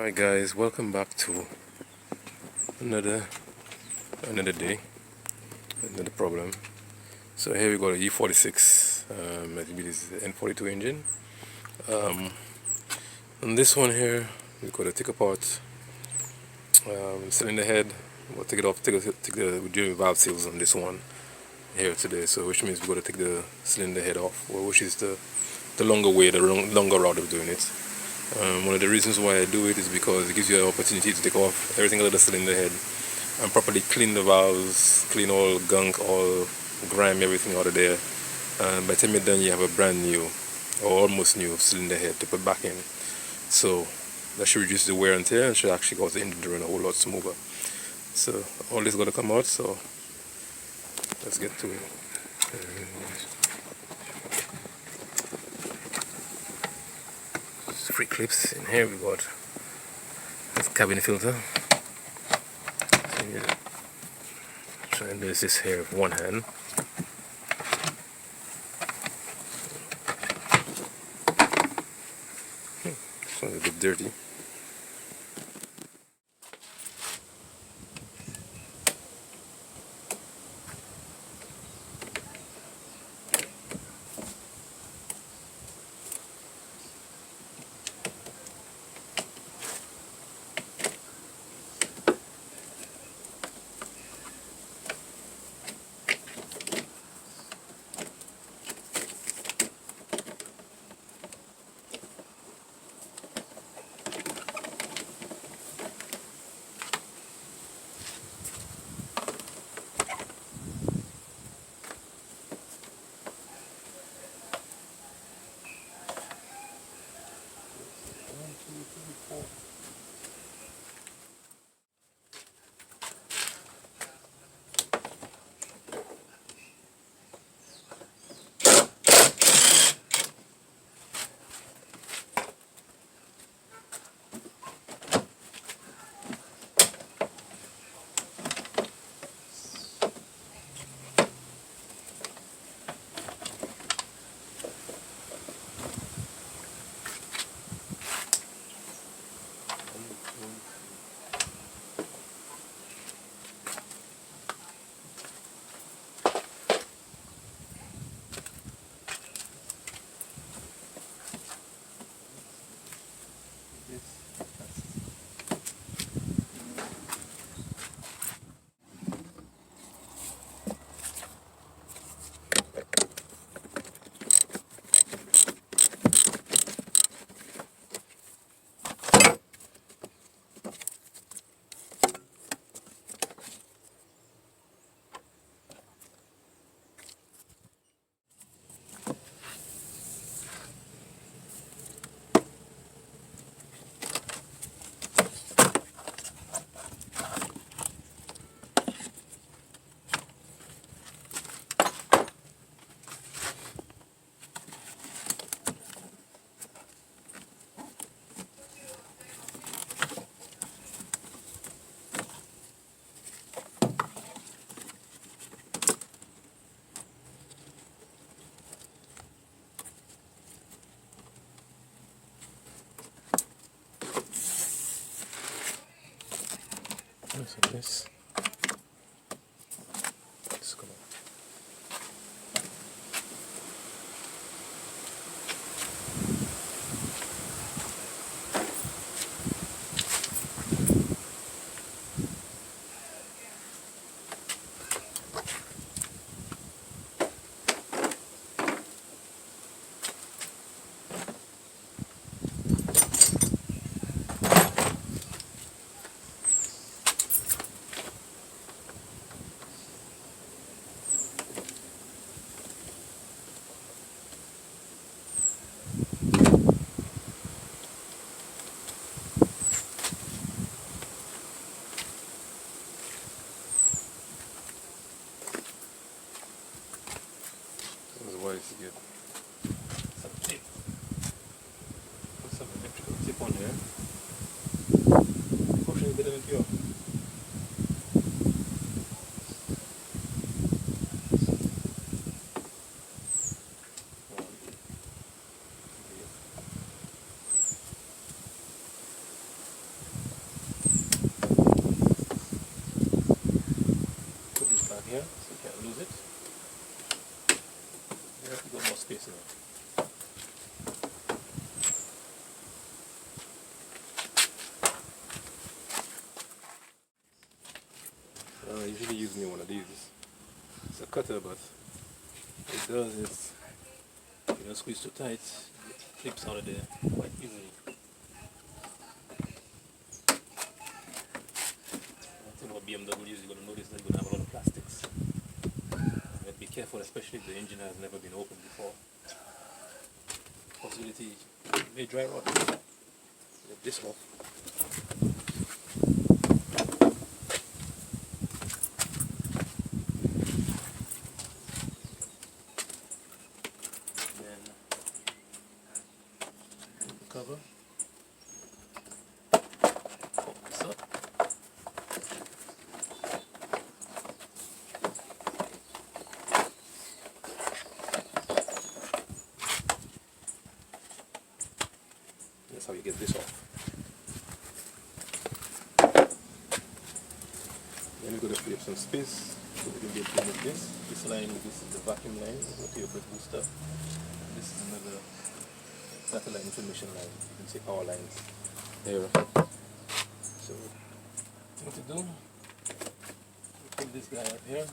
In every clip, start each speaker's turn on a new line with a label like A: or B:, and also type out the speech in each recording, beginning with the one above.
A: Hi guys, welcome back to another day, another problem. So here we got a e46, I think it is the N42 engine. On this one here, we got to take apart cylinder head. We'll take it off, we're doing valve seals on this one here today. So which means we got to take the cylinder head off, which is the longer way, the longer route of doing it. One of the reasons why I do it is because it gives you an opportunity to take off everything out of the cylinder head and properly clean the valves, clean all gunk, all grime, everything out of there. By the time you're done, you have a brand new or almost new cylinder head to put back in. So that should reduce the wear and tear and should actually cause the engine to run a whole lot smoother. So all this is going to come out, so let's get to it. 3 clips in here. We got this cabin filter. So you try and do this here with one hand. This one's a bit dirty. So this. Let's go. usually use me one of these. It's a cutter, but it does is, you don't squeeze too tight, it clips out of there quite easily. One thing about BMWs, you're going to notice that you're going to have a lot of plastics. You have to be careful, especially if the engine has never been opened before. Possibility it may dry rot. Get this off. Then the cover. Pop this up. That's how you get this off. Then we're going to free up some space so we can be able to move this. This line, this is the vacuum line, okay, brake booster. This is another satellite information line. You can see power lines here. So, thing to do, pull this guy up here,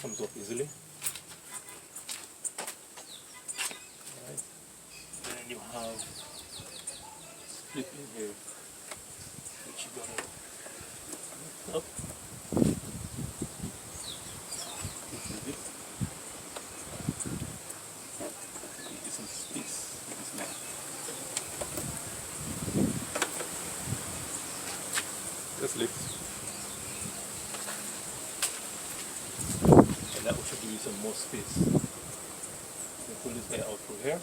A: comes up easily. Alright. Then you have split in here, which you're gonna lift up. This is it. Give you some space with this line. Just lift. And that should give you some more space. So pull this guy out through here.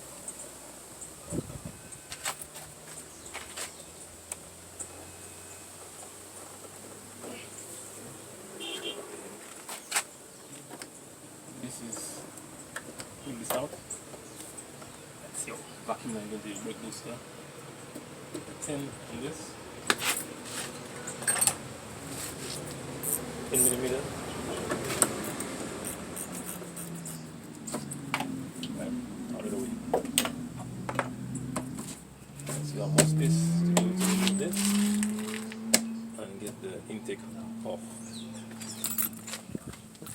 A: This is, pull this out. That's your vacuum line into your brake booster. 10 on this. 10mm. Right, out of the way. So you have more space to be able to remove this and get the intake off.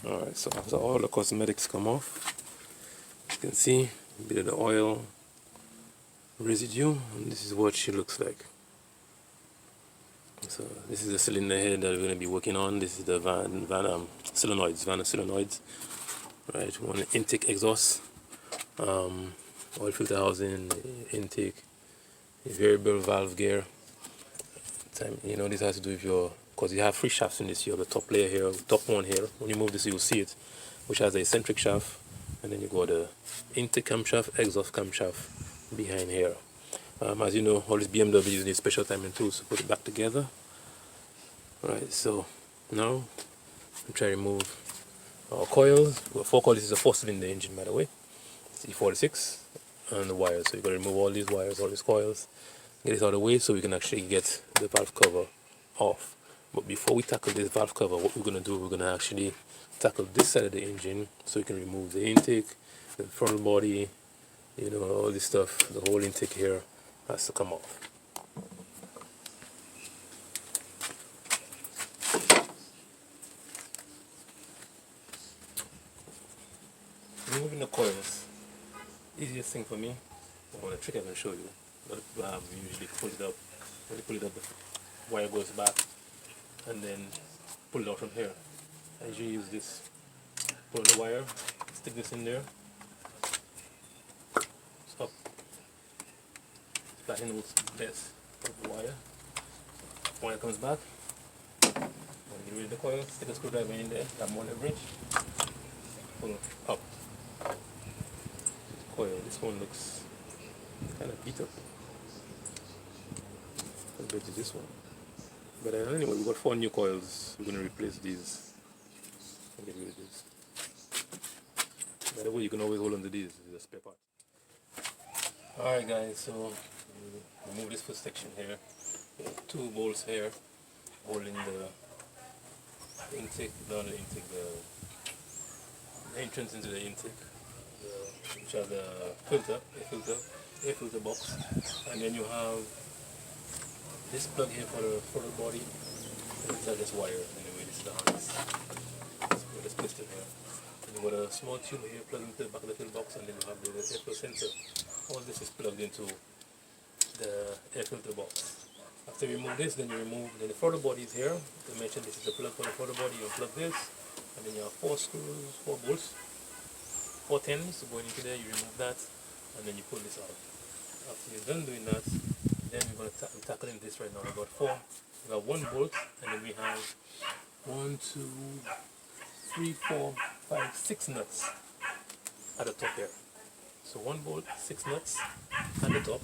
A: Alright, so after all the cosmetics come off, you can see a bit of the oil residue, and this is what she looks like. So this is the cylinder head that we're going to be working on. This is the van solenoids, right? One intake exhaust, oil filter housing, intake, variable valve gear. You know, this has to do with your, because you have three shafts in this. You have the top layer here, top one here. When you move this, you'll see it, which has the eccentric shaft, and then you got the intake camshaft, exhaust camshaft behind here. As you know, all these BMWs need special timing tools to put it back together. Right, so now I'm trying to remove our coils. Well, 4 coils is a 4-cylinder engine, by the way. It's e46, and the wires. So you've got to remove all these wires, all these coils, get it out of the way so we can actually get the valve cover off. But before we tackle this valve cover, what we're going to do, we're going to actually tackle this side of the engine so we can remove the intake, the throttle body, you know, all this stuff. The whole intake here has to come off. Removing the coils, easiest thing for me, well, the trick I can show you, but we usually pull it up. When you pull it up, the wire goes back, and then pull it out from here. I usually use this, pull the wire, stick this in there, stop, flatten out this of the wire comes back, when you get rid of the coil, stick a screwdriver in there, have more leverage, pull up. Coil, this one looks kind of beat up compared to this one. But anyway, we've got 4 new coils. We're going to replace these and get rid of this. By the way, you can always hold on to these. This is a spare part. Alright guys, so remove this first section here. We have 2 bolts here holding the intake, not the intake, the entrance into the intake, which has a air filter box, and then you have this plug here for the throttle body, and it has this wire anyway. this is the harness. So we just placed it here. And you got a small tube here plugged into the back of the filter box, and then you have the airflow sensor. All this is plugged into the air filter box. After you remove this, then you remove the throttle body is here. To mention this is the plug for the throttle body. You unplug this, and then you have 4 screws, 4 bolts, 4 10s going into there. You remove that, and then you pull this out. After you're done doing that, then we're going to tackle in this right now. We've got 4. We have 1 bolt, and then we have 1, 2, 3, 4, 5, 6 nuts at the top here. So 1 bolt, 6 nuts at the top,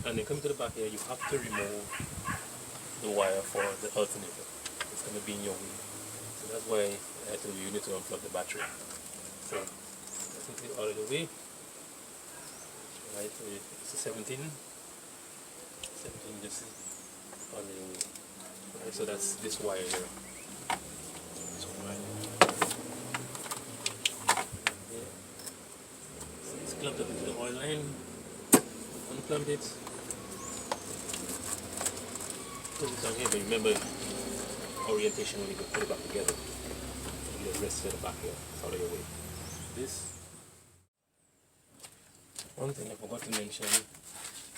A: and then coming to the back here, you have to remove the wire for the alternator. It's going to be in your way. So that's why I told you need to unplug the battery. So let's take it out of the way. Right, it's a 17. 17, this is on the way. Right, so that's this wire here. This one right here. Clumped up into the oil line, unclump it, put it down here, but remember orientation when you put it back together. You rest to the back here, it's out of your way. This, one thing I forgot to mention,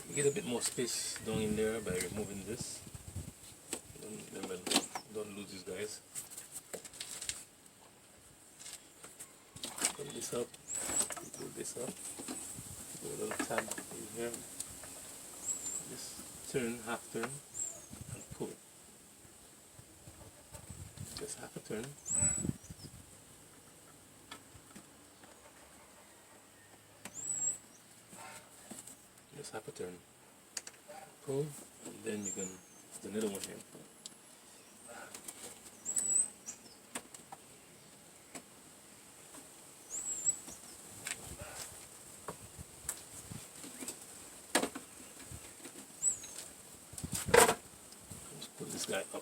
A: you get a bit more space down in there by removing this. Remember, don't lose these guys. Put this up. Pull this up, put a little tab in here, just turn, half turn, and pull. Just half a turn. Just half a turn. Pull, and then you can, there's another one here. Put this guy up.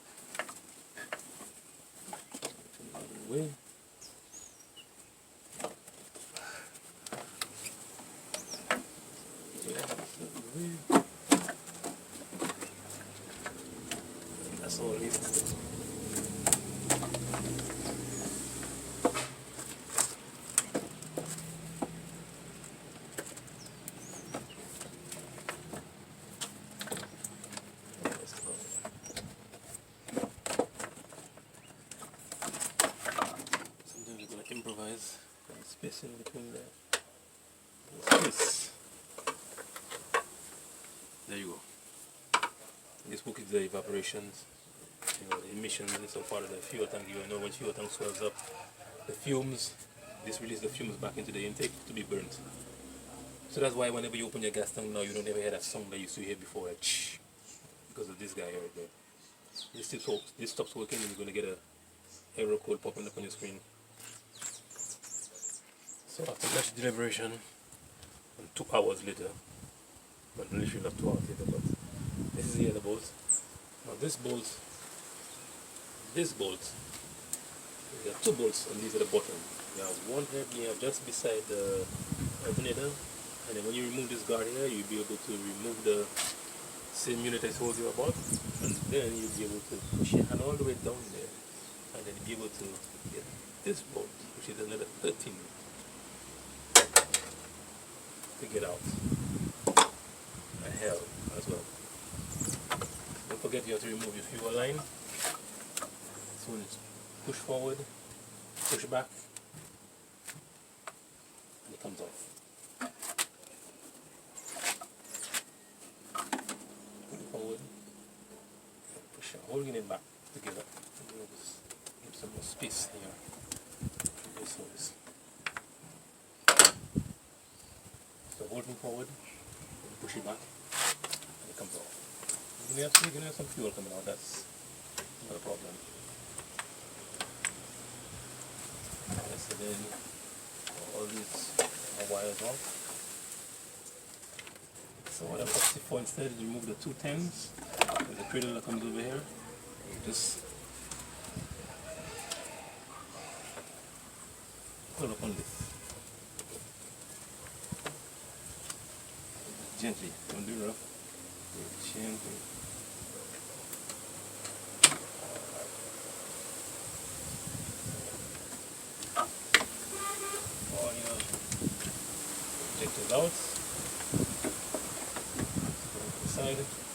A: Away. That's all it is. Improvise space in between there. Space. There you go. This book is the evaporations, the emissions and so part of the fuel tank. You know when fuel tank swells up, the fumes, this releases the fumes back into the intake to be burnt. So that's why whenever you open your gas tank now, you don't ever hear that sound that you used to hear before, like shh, because of this guy here right there. This stops working and you're going to get a error code popping up on your screen. So after mesh deliberation, and 2 hours later, but literally not 2 hours later, but this is the other bolt. Now this bolt, there are 2 bolts and these are the bottom. You have one here just beside the alternator, and then when you remove this guard here, you'll be able to remove the same unit I told you about, and then you'll be able to push your hand all the way down there, and then you'll be able to get this bolt, which is another 13. To get out and hell as well. Don't forget you have to remove your fuel line. This one is push forward, push back, and it comes off. Put it forward, push it, holding it back together. Just give some more space here. This one is. So holding forward, push it back, and it comes off. You're going to have some fuel coming out, that's not a problem. So then all these wires off. So what I'm opting for instead is remove the 2 10s. There's a cradle that comes over here. Just pull up on this. Gently, don't do rough. Gently. take those out. Put it inside.